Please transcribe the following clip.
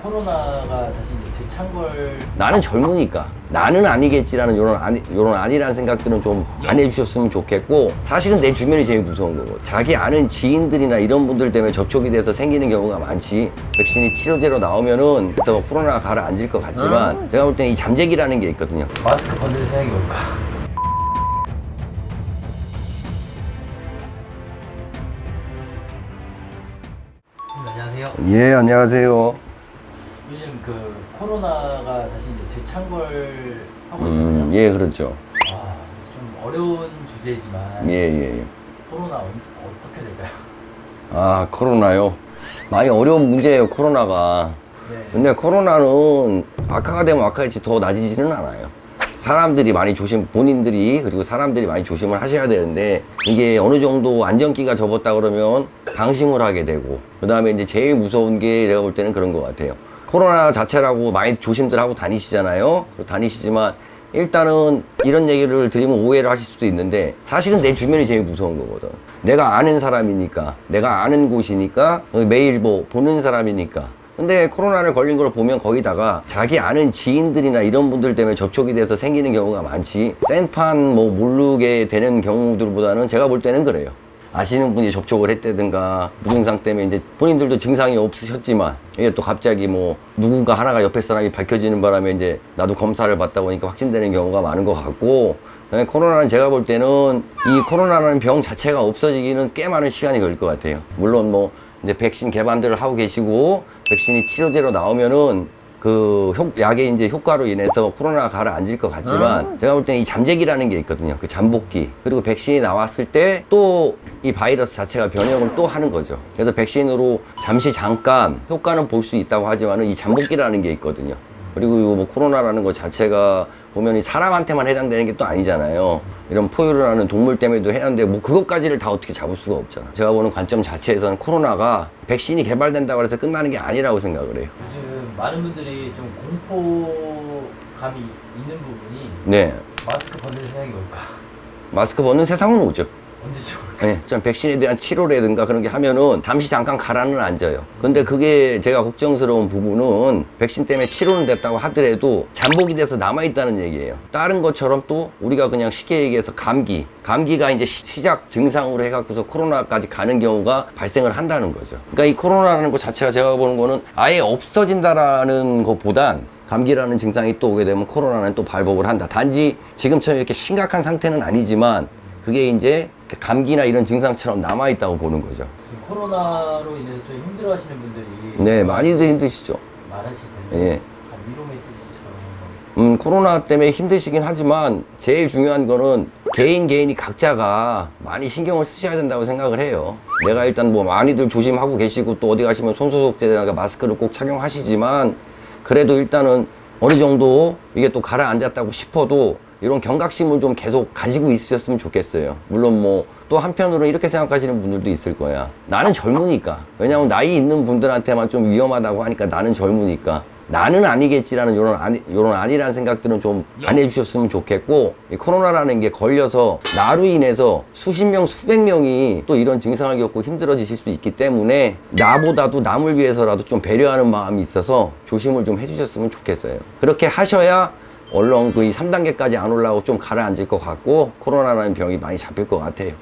코로나가 다시 이제 재창걸. 나는 젊으니까 나는 아니겠지라는 요런 아니라는 생각들은 좀 안 해주셨으면 좋겠고, 사실은 내 주변이 제일 무서운 거고, 자기 아는 지인들이나 이런 분들 때문에 접촉이 돼서 생기는 경우가 많지. 백신이 치료제로 나오면은 그래서 코로나가 가라앉을 것 같지만 제가 볼 때는 이 잠재기라는 게 있거든요. 마스크 벗는 생각이 올까? 안녕하세요. 예, 안녕하세요. 요즘 그 코로나가 다시 이제 재창걸 하고 있잖아요. 예, 그렇죠. 좀 어려운 주제지만 예. 코로나 어떻게 될까요? 아, 코로나요? 많이 어려운 문제예요, 코로나가. 네. 근데 코로나는 악화가 되면 악화했지 더 나아지지는 않아요. 사람들이 많이 본인들이 그리고 사람들이 많이 조심을 하셔야 되는데, 이게 어느 정도 안정기가 접었다 그러면 방심을 하게 되고, 그 다음에 이제 제일 무서운 게 제가 볼 때는 그런 것 같아요. 코로나 자체라고 많이 조심들 하고 다니시잖아요. 다니시지만 일단은 이런 얘기를 드리면 오해를 하실 수도 있는데, 사실은 내 주변이 제일 무서운 거거든. 내가 아는 사람이니까, 내가 아는 곳이니까, 매일 뭐 보는 사람이니까. 근데 코로나를 걸린 걸 보면 거기다가 자기 아는 지인들이나 이런 분들 때문에 접촉이 돼서 생기는 경우가 많지, 생판 뭐 모르게 되는 경우들보다는 제가 볼 때는 그래요. 아시는 분이 접촉을 했다든가 무증상 때문에 이제 본인들도 증상이 없으셨지만 이게 또 갑자기 뭐 누군가 하나가 옆에 사람이 밝혀지는 바람에 이제 나도 검사를 받다 보니까 확진되는 경우가 많은 것 같고, 그다음에 코로나는 제가 볼 때는 이 코로나라는 병 자체가 없어지기는 꽤 많은 시간이 걸릴 것 같아요. 물론 뭐 이제 백신 개발들을 하고 계시고 백신이 치료제로 나오면은 그 약의 이제 효과로 인해서 코로나가 가라앉을 것 같지만 제가 볼 때는 이 잠재기라는 게 있거든요. 그 잠복기. 그리고 백신이 나왔을 때 또 이 바이러스 자체가 변형을 또 하는 거죠. 그래서 백신으로 잠시 잠깐 효과는 볼 수 있다고 하지만은 이 잠복기라는 게 있거든요. 그리고 이거 뭐 코로나라는 것 자체가 보면 이 사람한테만 해당되는 게 또 아니잖아요. 이런 포유를 하는 동물 때문에도 해당되고, 뭐 그것까지를 다 어떻게 잡을 수가 없잖아. 제가 보는 관점 자체에서는 코로나가 백신이 개발된다고 해서 끝나는 게 아니라고 생각을 해요. 요즘 많은 분들이 좀 공포감이 있는 부분이, 네. 마스크 벗는 생각이 올까? 마스크 벗는 세상은 오죠. 언제죠? 네, 전 백신에 대한 치료라든가 그런 게 하면은 잠시 잠깐 가라는 앉아요. 근데 그게 제가 걱정스러운 부분은, 백신 때문에 치료는 됐다고 하더라도 잠복이 돼서 남아있다는 얘기예요. 다른 것처럼 또 우리가 그냥 쉽게 얘기해서 감기가 이제 시작 증상으로 해갖고서 코로나까지 가는 경우가 발생을 한다는 거죠. 그러니까 이 코로나라는 것 자체가 제가 보는 거는 아예 없어진다라는 것보단, 감기라는 증상이 또 오게 되면 코로나는 또 발복을 한다. 단지 지금처럼 이렇게 심각한 상태는 아니지만 그게 이제 감기나 이런 증상처럼 남아있다고 보는 거죠. 지금 코로나로 인해서 좀 힘들어하시는 분들이 네, 많이들 힘드시죠. 많으실 텐데, 예. 약간 위로 메시지처럼. 코로나 때문에 힘드시긴 하지만 제일 중요한 거는 개인이 각자가 많이 신경을 쓰셔야 된다고 생각을 해요. 내가 일단 뭐 많이들 조심하고 계시고 또 어디 가시면 손소독제나 마스크를 꼭 착용하시지만, 그래도 일단은 어느 정도 이게 또 가라앉았다고 싶어도 이런 경각심을 좀 계속 가지고 있으셨으면 좋겠어요. 물론 뭐 또 한편으로는 이렇게 생각하시는 분들도 있을 거야. 나는 젊으니까. 왜냐면 나이 있는 분들한테만 좀 위험하다고 하니까 나는 젊으니까 나는 아니겠지라는 요런 아니라는 생각들은 좀 안 해주셨으면 좋겠고, 이 코로나라는 게 걸려서 나로 인해서 수십 명, 수백 명이 또 이런 증상을 겪고 힘들어지실 수 있기 때문에 나보다도 남을 위해서라도 좀 배려하는 마음이 있어서 조심을 좀 해주셨으면 좋겠어요. 그렇게 하셔야 얼른 그 3단계까지 안 올라오고 좀 가라앉을 것 같고 코로나라는 병이 많이 잡힐 것 같아요.